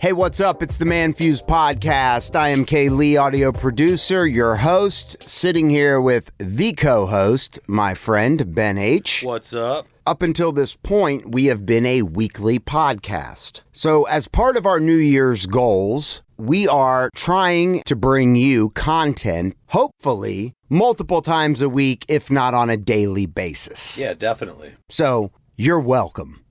Hey, what's up? It's the ManFUzed Podcast. I am Kay Lee, audio producer, your host, sitting here with the co-host, my friend, Ben H. What's up? Up until this point, we have been a weekly podcast. So as part of our New Year's goals, we are trying to bring you content, hopefully, multiple times a week, if not on a daily basis. Yeah, definitely. So you're welcome.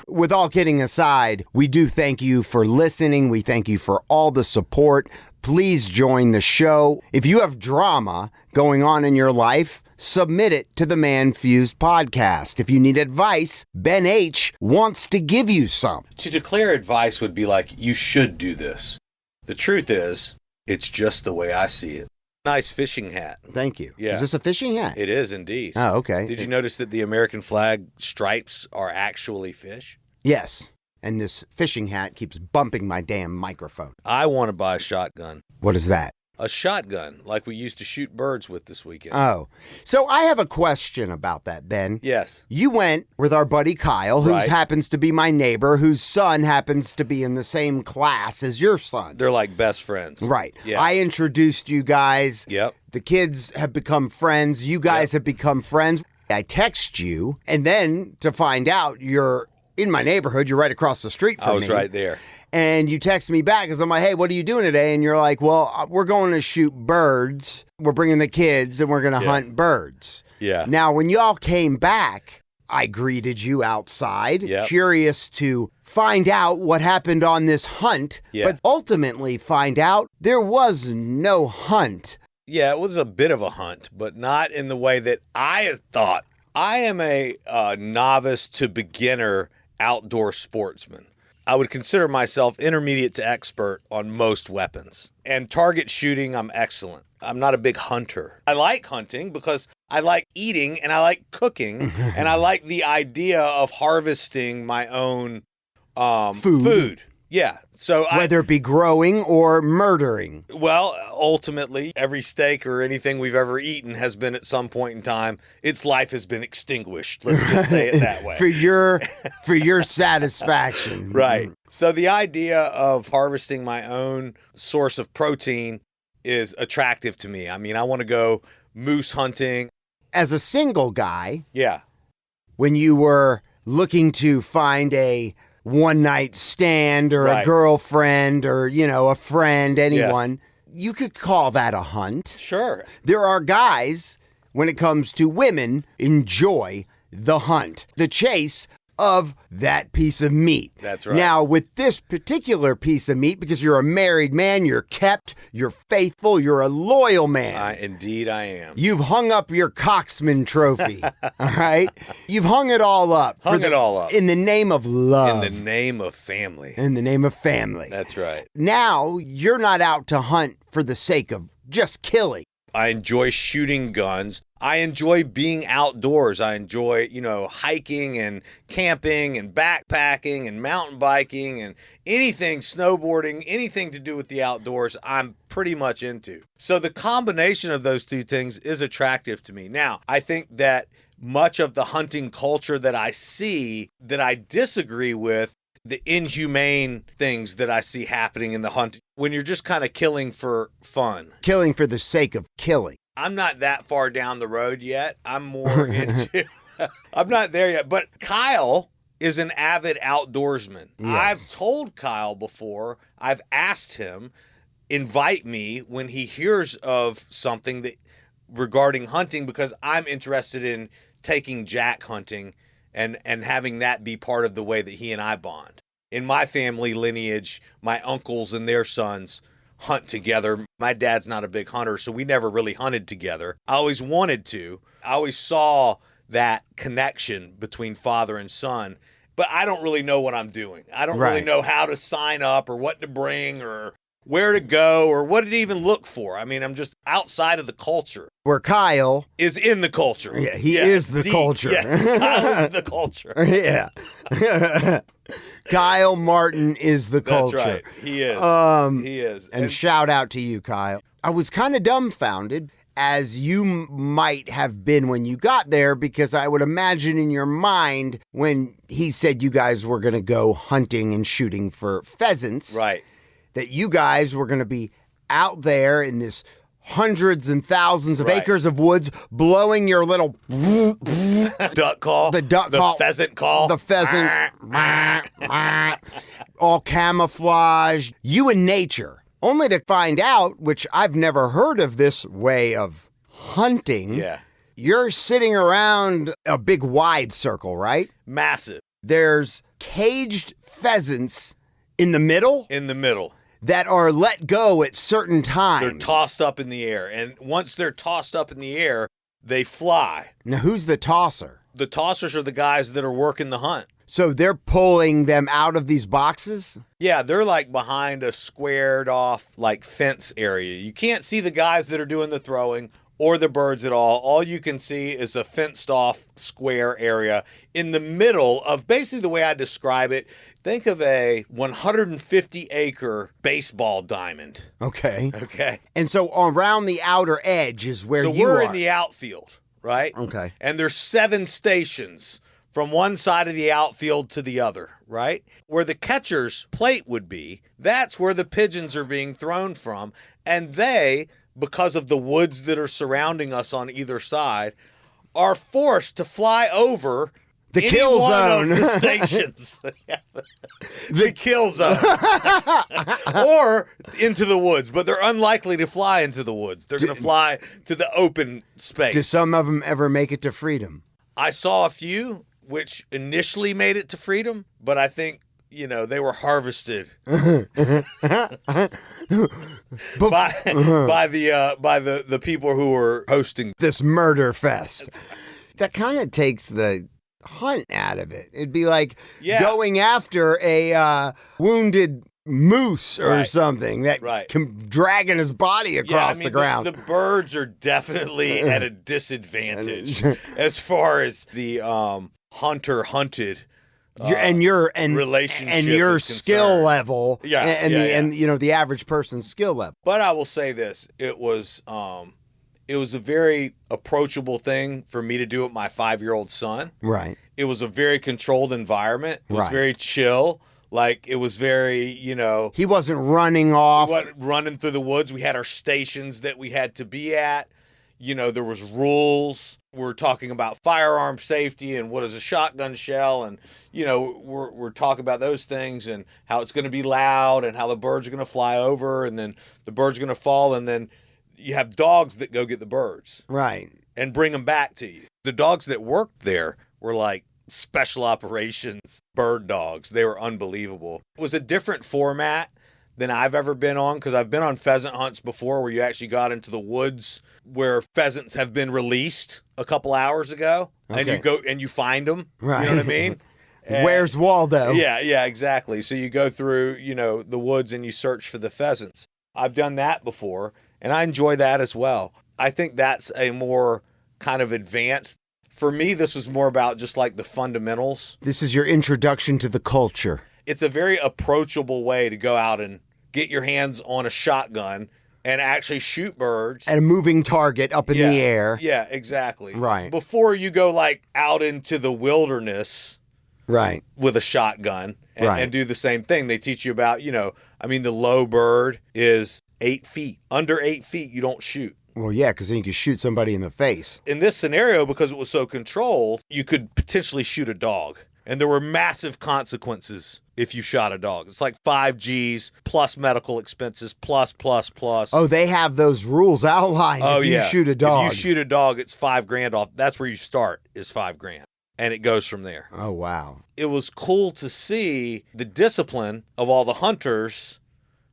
With all kidding aside, we do thank you for listening. We thank you for all the support. Please join the show. If you have drama going on in your life, submit it to the ManFUzed Podcast. If you need advice, Ben H. wants to give you some. To declare advice would be like, you should do this. The truth is, it's just the way I see it. Nice fishing hat. Thank you. Yeah. Is this a fishing hat? It is indeed. Oh, okay. Did you notice that the American flag stripes are actually fish? Yes. And this fishing hat keeps bumping my damn microphone. I want to buy a shotgun. What is that? A shotgun, like we used to shoot birds with this weekend. Oh. So I have a question about that, Ben. Yes. You went with our buddy Kyle, who Right. happens to be my neighbor, whose son happens to be in the same class as your son. They're like best friends. Right. Yeah. I introduced you guys. Yep. The kids have become friends. You guys have become friends. I text you, and then to find out you're in my neighborhood, you're right across the street from me. I was right there. And you text me back because I'm like, hey, what are you doing today? And you're like, well, we're going to shoot birds. We're bringing the kids and we're going to hunt birds. Yeah. Now, when y'all came back, I greeted you outside, curious to find out what happened on this hunt, but ultimately find out there was no hunt. Yeah, it was a bit of a hunt, but not in the way that I had thought. I am a novice to beginner outdoor sportsman. I would consider myself intermediate to expert on most weapons. And target shooting, I'm excellent. I'm not a big hunter. I like hunting because I like eating and I like cooking and I like the idea of harvesting my own food. Yeah. So whether it be growing or murdering. Well, ultimately, every steak or anything we've ever eaten has been at some point in time, its life has been extinguished. Let's just say it that way. for your satisfaction. Right. So the idea of harvesting my own source of protein is attractive to me. I mean, I want to go moose hunting. As a single guy, yeah, when you were looking to find a one-night stand or a girlfriend or, a friend, anyone, you could call that a hunt. Sure. There are guys, when it comes to women, enjoy the hunt, the chase of that piece of meat. That's right. Now, with this particular piece of meat, because you're a married man, you're kept, you're faithful, you're a loyal man. Indeed I am. You've hung up your Coxman trophy, all right? You've hung it all up. In the name of love. In the name of family. In the name of family. That's right. Now, you're not out to hunt for the sake of just killing. I enjoy shooting guns. I enjoy being outdoors. I enjoy, hiking and camping and backpacking and mountain biking and anything, snowboarding, anything to do with the outdoors, I'm pretty much into. So the combination of those two things is attractive to me. Now, I think that much of the hunting culture that I see that I disagree with, the inhumane things that I see happening in the hunt, when you're just kind of killing for fun. Killing for the sake of killing. I'm not that far down the road yet. I'm more into, I'm not there yet. But Kyle is an avid outdoorsman. Yes. I've told Kyle before, I've asked him, invite me when he hears of something that regarding hunting, because I'm interested in taking jack hunting and having that be part of the way that he and I bond. In my family lineage, my uncles and their sons hunt together. My dad's not a big hunter, so we never really hunted together. I always wanted to. I always saw that connection between father and son, but I don't really know what I'm doing. I don't really know how to sign up or what to bring or where to go or what to even look for. I mean, I'm just outside of the culture. Where Kyle is in the culture. Yeah, he is the culture. Yeah, Kyle is the culture. Yeah. Kyle Martin is the culture. That's right. He is. He is. And shout out to you, Kyle. I was kind of dumbfounded as you might have been when you got there, because I would imagine in your mind when he said you guys were going to go hunting and shooting for pheasants, Right. that you guys were going to be out there in this hundreds and thousands of acres of woods blowing your little duck call. The duck call. The pheasant call. The pheasant. All camouflage. You and nature. Only to find out, which I've never heard of this way of hunting. Yeah. You're sitting around a big wide circle, right? Massive. There's caged pheasants in the middle In the middle. that are let go at certain times. They're tossed up in the air. And once they're tossed up in the air, they fly. Now, who's the tosser? The tossers are the guys that are working the hunt. So they're pulling them out of these boxes? Yeah, they're like behind a squared off like fence area. You can't see the guys that are doing the throwing or the birds at all. All you can see is a fenced off square area in the middle of basically the way I describe it. Think of a 150 acre baseball diamond. Okay. Okay. And so around the outer edge is where you we're are. in the outfield, right? Okay. And there's 7 stations from one side of the outfield to the other, right? Where the catcher's plate would be, that's where the pigeons are being thrown from. And they, because of the woods that are surrounding us on either side, are forced to fly over The any kill one zone. of the stations. The kill zone. Or into the woods, but they're unlikely to fly into the woods. They're going to fly to the open space. Do some of them ever make it to freedom? I saw a few which initially made it to freedom, but I think, they were harvested by the people who were hosting This murder fest. That kind of takes the hunt out of it. It'd be like going after a wounded moose or something that dragging his body across the ground. The birds are definitely at a disadvantage as far as the hunter-hunted relationship and your is skill concerned. level, and the average person's skill level. But I will say this: it was a very approachable thing for me to do with my 5-year-old son. Right. It was a very controlled environment. It was Right. very chill. Like, it was very, He wasn't running off. running through the woods. We had our stations that we had to be at. There was rules. We're talking about firearm safety and what is a shotgun shell. And, we're talking about those things and how it's going to be loud and how the birds are going to fly over and then the birds are going to fall. And then you have dogs that go get the birds. Right. And bring them back to you. The dogs that worked there were like special operations bird dogs. They were unbelievable. It was a different format than I've ever been on, because I've been on pheasant hunts before where you actually got into the woods where pheasants have been released a couple hours ago. Okay. And you go and you find them. Right. You know what I mean? Where's Waldo? Yeah, exactly. So you go through, the woods and you search for the pheasants. I've done that before, and I enjoy that as well. I think that's a more kind of advanced. For me, this is more about just like the fundamentals. This is your introduction to the culture. It's a very approachable way to go out and get your hands on a shotgun and actually shoot birds. At a moving target up in the air. Yeah, exactly. Right. Before you go like out into the wilderness Right. with a shotgun and do the same thing. They teach you about, the low bird is 8 feet. Under 8 feet, you don't shoot. Well, yeah, because then you could shoot somebody in the face. In this scenario, because it was so controlled, you could potentially shoot a dog. And there were massive consequences if you shot a dog. It's like 5 G's plus medical expenses plus. Oh, they have those rules outlined. Oh, if you shoot a dog. If you shoot a dog, it's $5,000 off. That's where you start, is $5,000. And it goes from there. Oh, wow. It was cool to see the discipline of all the hunters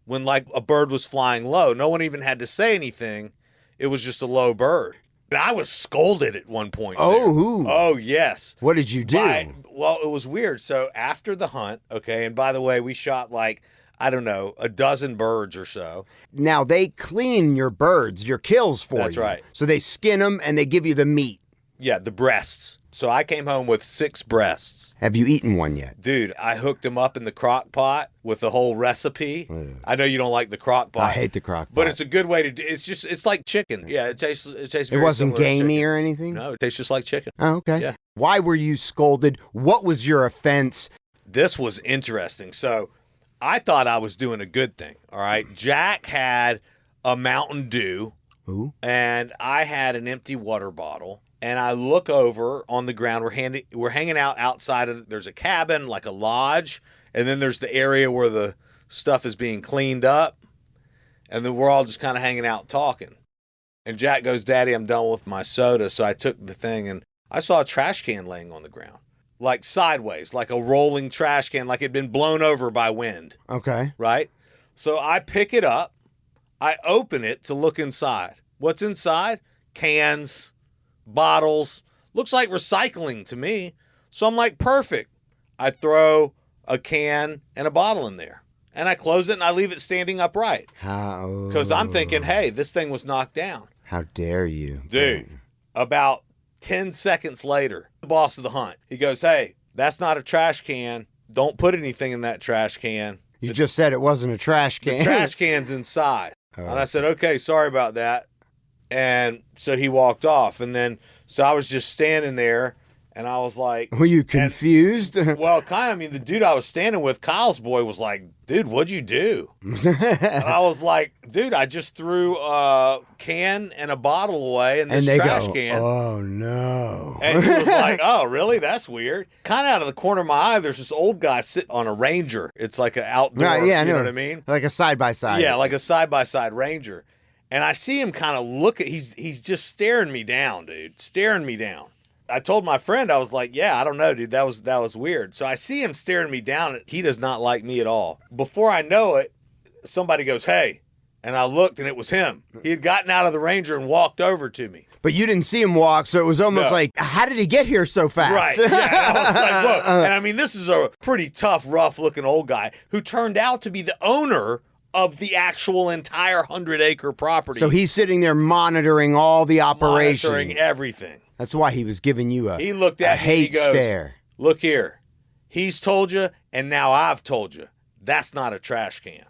when like a bird was flying low. No one even had to say anything. It was just a low bird. And I was scolded at one point. Oh, who? Oh, yes. What did you do? Well, it was weird. So after the hunt, okay, and by the way, we shot like, I don't know, a dozen birds or so. Now, they clean your birds, your kills for you. That's right. So they skin them and they give you the meat. Yeah, the breasts. So I came home with 6 breasts. Have you eaten one yet? Dude, I hooked them up in the crock pot with the whole recipe. I know you don't like the crock pot. I hate the crock pot. But it's a good way to do it's like chicken. Yeah, it tastes It very wasn't similar to gamey chicken. or anything? No, it tastes just like chicken. Oh, okay. Yeah. Why were you scolded? What was your offense? This was interesting. So I thought I was doing a good thing. All right. Jack had a Mountain Dew. Ooh. And I had an empty water bottle. And I look over on the ground. We're hanging out outside of. There's a cabin, like a lodge, and then there's the area where the stuff is being cleaned up. And then we're all just kind of hanging out talking. And Jack goes, "Daddy, I'm done with my soda." So I took the thing, and I saw a trash can laying on the ground, like sideways, like a rolling trash can, like it'd been blown over by wind. Okay. Right? So I pick it up. I open it to look inside. What's inside? Cans, bottles. Looks like recycling to me. So I'm like, perfect. I throw a can and a bottle in there. And I close it and I leave it standing upright. How? Because I'm thinking, hey, this thing was knocked down. How dare you? Dude, about 10 seconds later, the boss of the hunt, he goes, "Hey, that's not a trash can. Don't put anything in that trash can. You just said it wasn't a trash can. The trash can's inside." Oh. And I said, "Okay, sorry about that." And so he walked off. And then, so I was just standing there and I was like, Were you confused? well, kind of, I mean, the dude I was standing with, Kyle's boy, was like, "Dude, what'd you do?" And I was like, "Dude, I just threw a can and a bottle away in this and they trash go, can." "Oh, no." And he was like, "Oh, really? That's weird." Kind of out of the corner of my eye, there's this old guy sitting on a Ranger. It's like an outdoor, Right, yeah, I you know know. what I mean? Like a side-by-side. Yeah, like a side-by-side Ranger. And I see him kind of look at, he's just staring me down, dude. Staring me down. I told my friend, I was like, "Yeah, I don't know, dude. That was weird." So I see him staring me down. And he does not like me at all. Before I know it, somebody goes, "Hey." And I looked and it was him. He had gotten out of the Ranger and walked over to me. But you didn't see him walk, so it was almost No. like, how did he get here so fast? Right. Yeah. And I was like, look. And I mean, this is a pretty tough, rough-looking old guy who turned out to be the owner of the actual entire 100-acre property. So he's sitting there monitoring all the operation. Monitoring everything. That's why he was giving you He looked at a me and he hate goes, stare. "Look here. He's told you, and now I've told you. That's not a trash can."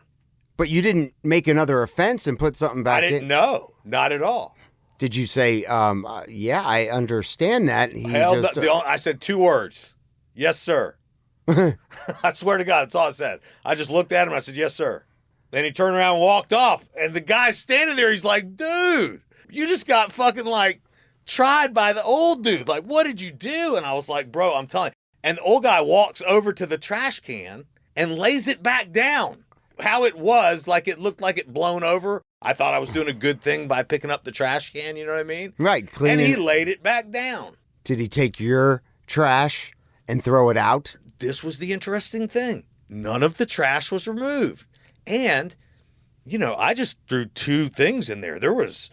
But you didn't make another offense and put something back I didn't in? know. Not at all. Did you say, yeah, I understand that? I said 2 words. "Yes, sir." I swear to God, that's all I said. I just looked at him and I said, "Yes, sir." Then he turned around and walked off. And the guy standing there, he's like, "Dude, you just got fucking like tried by the old dude. Like, what did you do?" And I was like, "Bro, I'm telling you." And the old guy walks over to the trash can and lays it back down. How it was, like it looked like it blown over. I thought I was doing a good thing by picking up the trash can, you know what I mean? Right, cleaning. And he laid it back down. Did he take your trash and throw it out? This was the interesting thing. None of the trash was removed. And, you know, I just threw 2 things in there. There was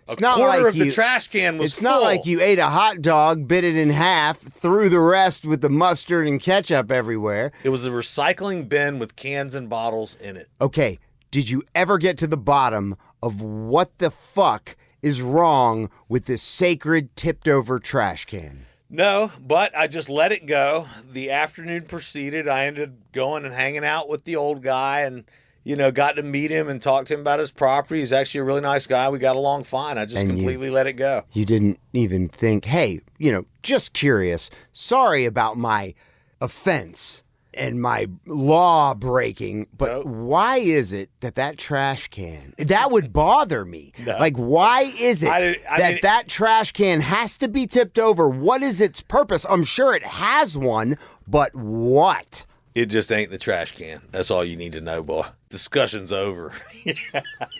a quarter of the trash can was full. It's not like you ate a hot dog, bit it in half, threw the rest with the mustard and ketchup everywhere. It was a recycling bin with cans and bottles in it. Okay, did you ever get to the bottom of what the fuck is wrong with this sacred tipped over trash can? No, but I just let it go. The afternoon proceeded. I ended up going and hanging out with the old guy and, you know, got to meet him and talk to him about his property. He's actually a really nice guy. We got along fine. I just completely let it go. You didn't even think, hey, you know, just curious. Sorry about my offense and my law breaking, but Nope. Why is it that trash can, that would bother me? No. Like, why is it that trash can has to be tipped over? What is its purpose? I'm sure it has one, but what? It just ain't the trash can. That's all you need to know, boy. Discussion's over.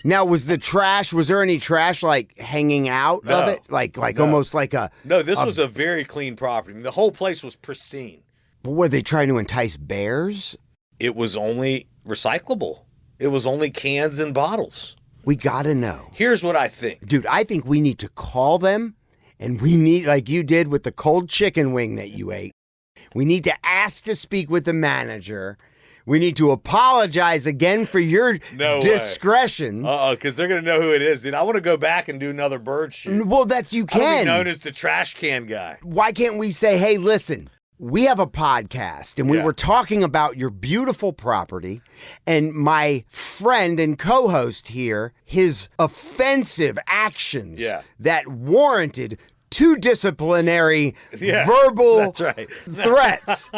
Now, was there any trash like hanging out of it? Like almost like a... No, this was a very clean property. I mean, the whole place was pristine. Were they trying to entice bears? It was only recyclable. It was only cans and bottles. We gotta know. Here's what I think. Dude, I think we need to call them, and we need, like you did with the cold chicken wing that you ate, we need to ask to speak with the manager. We need to apologize again for your No way. discretion. Because they're going to know who it is. Dude, I want to go back and do another bird shoot. Well, you I want to can. be known as the trash can guy. Why can't we say, hey, listen, we have a podcast and we were talking about your beautiful property, and my friend and co-host here, his offensive actions that warranted 2 disciplinary verbal threats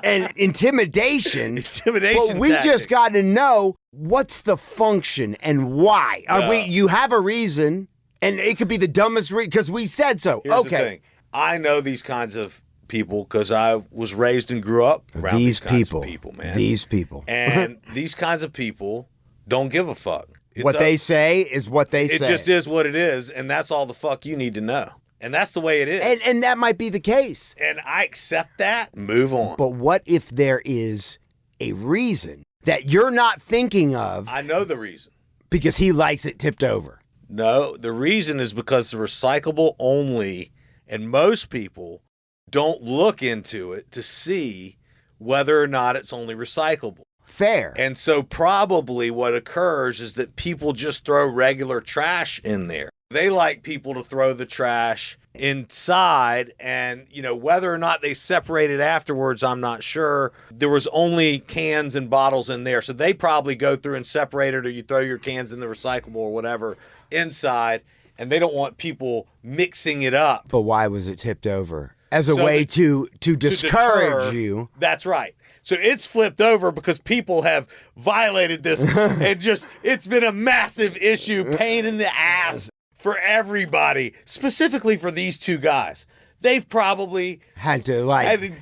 and intimidation. But we just got to know what's the function and why. You have a reason, and it could be the dumbest reason because we said so. Here's the thing. I know these kinds of people because I was raised and grew up around these kinds of people, man. These people. And these kinds of people don't give a fuck. What they say is what they say. It just is what it is, and that's all the fuck you need to know. And that's the way it is. And that might be the case. And I accept that, move on. But what if there is a reason that you're not thinking of? I know the reason. Because he likes it tipped over. No, the reason is because the recyclable only, and most people don't look into it to see whether or not it's only recyclable. Fair. And so probably what occurs is that people just throw regular trash in there. They like people to throw the trash inside, and, whether or not they separate it afterwards, I'm not sure. There was only cans and bottles in there. So they probably go through and separate it, or you throw your cans in the recyclable or whatever inside, and they don't want people mixing it up. But why was it tipped over? As a way to discourage you. That's right. So it's flipped over because people have violated this and it's been a massive issue, pain in the ass for everybody, specifically for these 2 guys. They've probably had to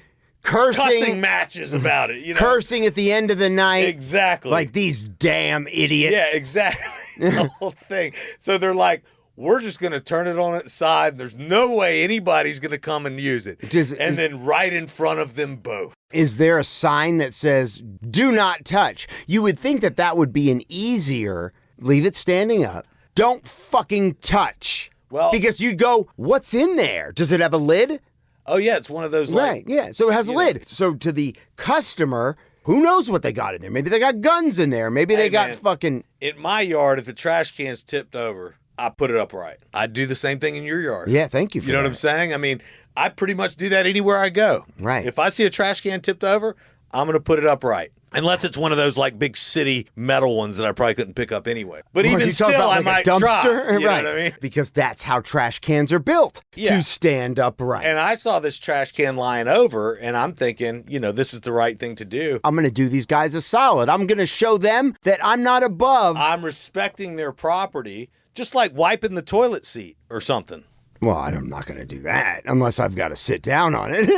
cussing matches about it, Cursing at the end of the night. Exactly. Like these damn idiots. Yeah, exactly. The whole thing. So they're like, we're just going to turn it on its side. There's no way anybody's going to come and use it. Then right in front of them both. Is there a sign that says, do not touch? You would think that would be an easier, leave it standing up, don't fucking touch. Well, because you'd go, what's in there? Does it have a lid? Oh, yeah, it's one of those. Right, yeah. So it has a lid. So to the customer, who knows what they got in there? Maybe they got guns in there. Maybe they got fucking... In my yard, if the trash can's tipped over, I put it upright. I do the same thing in your yard. Yeah, thank you for that. You know what I'm saying? I mean, I pretty much do that anywhere I go. Right. If I see a trash can tipped over, I'm going to put it upright. Unless it's one of those like big city metal ones that I probably couldn't pick up anyway. But even still, I might try. You know what I mean? Because that's how trash cans are built, to stand upright. And I saw this trash can lying over, and I'm thinking, this is the right thing to do. I'm going to do these guys a solid. I'm going to show them that I'm not above. I'm respecting their property, just like wiping the toilet seat or something. Well, I'm not going to do that unless I've got to sit down on it.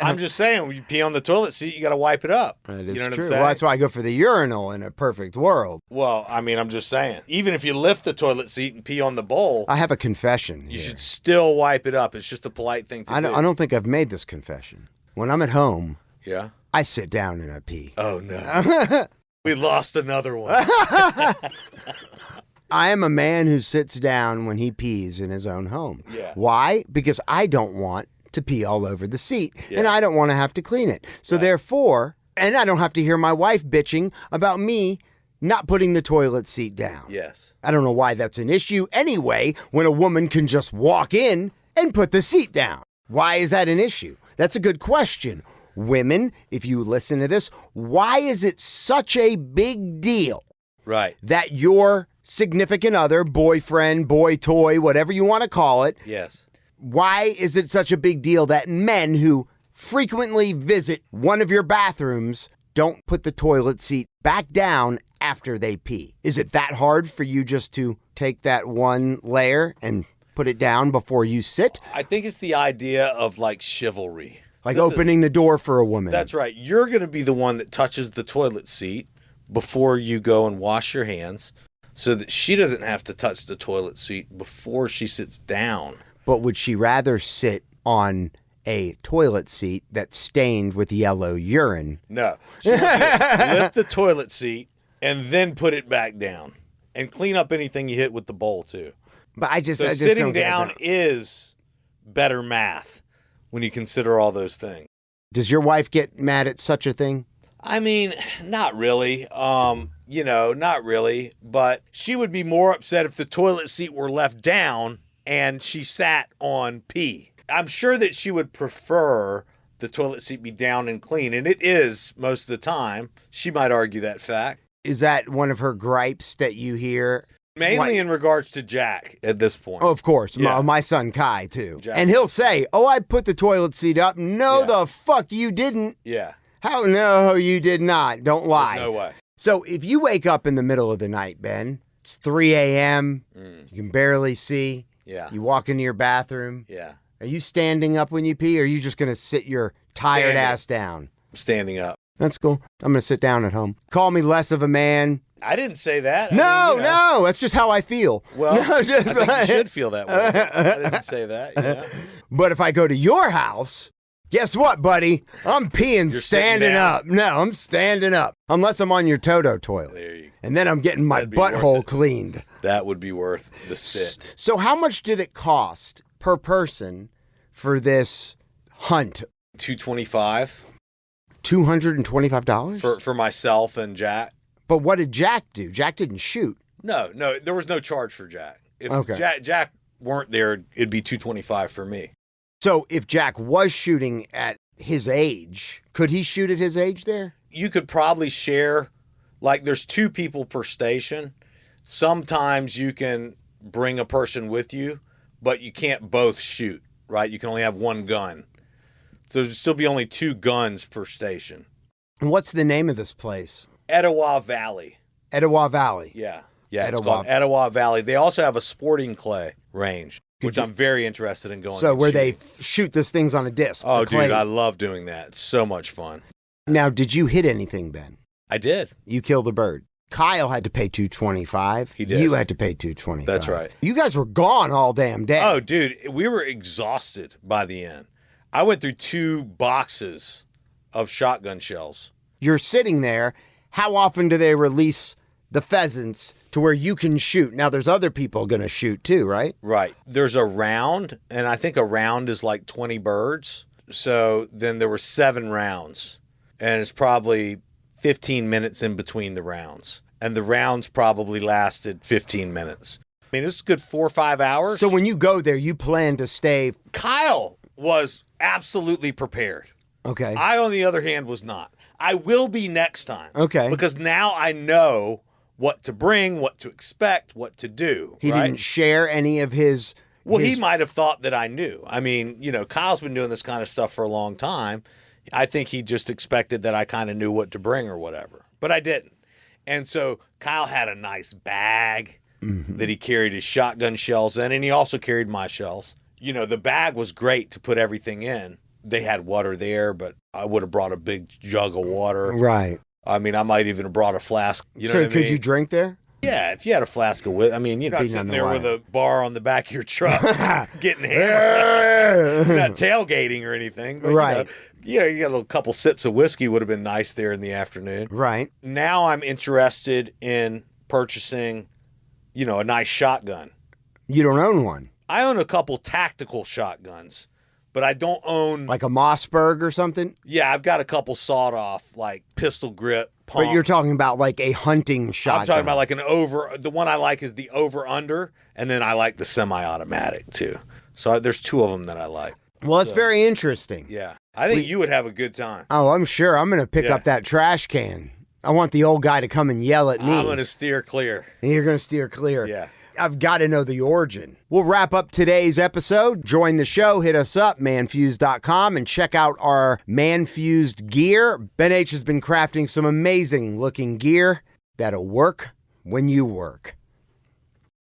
I'm just saying, when you pee on the toilet seat, you got to wipe it up. That is you know what true. I'm saying? Well, that's why I go for the urinal in a perfect world. Well, I mean, I'm just saying, even if you lift the toilet seat and pee on the bowl, I have a confession. You should still wipe it up. It's just a polite thing to do. I don't think I've made this confession. When I'm at home, I sit down and I pee. Oh, no. We lost another one. I am a man who sits down when he pees in his own home. Yeah. Why? Because I don't want to pee all over the seat, and I don't want to have to clean it. So therefore, and I don't have to hear my wife bitching about me not putting the toilet seat down. Yes. I don't know why that's an issue anyway when a woman can just walk in and put the seat down. Why is that an issue? That's a good question. Women, if you listen to this, why is it such a big deal that your significant other, boyfriend, boy toy, whatever you want to call it. Yes. Why is it such a big deal that men who frequently visit one of your bathrooms don't put the toilet seat back down after they pee? Is it that hard for you just to take that one layer and put it down before you sit? I think it's the idea of like chivalry. Like opening the door for a woman. That's right. You're going to be the one that touches the toilet seat before you go and wash your hands, so that she doesn't have to touch the toilet seat before she sits down. But would she rather sit on a toilet seat that's stained with yellow urine? No. She wants to lift the toilet seat and then put it back down and clean up anything you hit with the bowl too. But I just sitting don't down is better math when you consider all those things. Does your wife get mad at such a thing? I mean, not really. Not really. But she would be more upset if the toilet seat were left down and she sat on pee. I'm sure that she would prefer the toilet seat be down and clean, and it is most of the time. She might argue that fact. Is that one of her gripes that you hear? Mainly in regards to Jack at this point. Oh, of course. Yeah. My son Kai, too. Jack. And he'll say, I put the toilet seat up. No, the fuck you didn't. Yeah. How? No, you did not. Don't lie. There's no way. So if you wake up in the middle of the night, Ben, it's 3 a.m., you can barely see. Yeah. You walk into your bathroom. Yeah. Are you standing up when you pee, or are you just going to sit your tired ass down? Standing up. That's cool. I'm going to sit down at home. Call me less of a man. I didn't say that. No, that's just how I feel. Well, no, I think you should feel that way. I didn't say that. But if I go to your house, guess what, buddy? I'm peeing standing up. No, I'm standing up. Unless I'm on your Toto toilet. There you go. And then I'm getting my butthole cleaned. That would be worth the sit. So how much did it cost per person for this hunt? $225. $225? For myself and Jack. But what did Jack do? Jack didn't shoot. No, there was no charge for Jack. If okay. Jack weren't there, it'd be $225 for me. So if Jack was shooting at his age, could he shoot at his age there? You could probably share, like there's 2 people per station. Sometimes you can bring a person with you, but you can't both shoot, right? You can only have one gun. So there'd still be only 2 guns per station. And what's the name of this place? Etowah Valley. Etowah Valley. Yeah, it's called Etowah Valley. They also have a sporting clay range, which I'm very interested in going. So where shooting. they shoot those things on a disc. Oh, dude, I love doing that. It's so much fun. Now, did you hit anything, Ben? I did. You killed a bird. Kyle had to pay $225. He did. You had to pay $225. That's right. You guys were gone all damn day. Oh, dude, we were exhausted by the end. I went through 2 boxes of shotgun shells. You're sitting there. How often do they release the pheasants to where you can shoot? Now, there's other people going to shoot too, right? Right. There's a round, and I think a round is like 20 birds. So then there were 7 rounds, and it's probably 15 minutes in between the rounds. And the rounds probably lasted 15 minutes. I mean, it's a good 4 or 5 hours. So when you go there, you plan to stay. Kyle was absolutely prepared. Okay. I, on the other hand, was not. I will be next time. Okay. Because now I know what to bring, what to expect, what to do. He right? didn't share any of his... Well, he might have thought that I knew. I mean, Kyle's been doing this kind of stuff for a long time. I think he just expected that I kind of knew what to bring or whatever. But I didn't. And so Kyle had a nice bag that he carried his shotgun shells in, and he also carried my shells. The bag was great to put everything in. They had water there, but I would have brought a big jug of water. Right. I mean, I might even have brought a flask. You know so what I mean? could you drink there? Yeah, if you had a flask of whiskey. I mean, you're not sitting there with a bar on the back of your truck getting hammered. You're not tailgating or anything. But, right. You got a couple sips of whiskey would have been nice there in the afternoon. Right. Now I'm interested in purchasing, a nice shotgun. You don't own one? I own a couple tactical shotguns, but I don't own... Like a Mossberg or something? Yeah, I've got a couple sawed off, like pistol grip pump. But you're talking about like a hunting shotgun. I'm talking about like the one I like is the over-under, and then I like the semi-automatic too. So there's 2 of them that I like. Well, it's very interesting. Yeah. I think you would have a good time. Oh, I'm sure. I'm going to pick up that trash can. I want the old guy to come and yell at me. I'm going to steer clear. And you're going to steer clear. Yeah. I've got to know the origin. We'll wrap up today's episode. Join the show. Hit us up, ManFUzed.com, and check out our ManFUzed Gear. Ben H has been crafting some amazing looking gear that'll work when you work.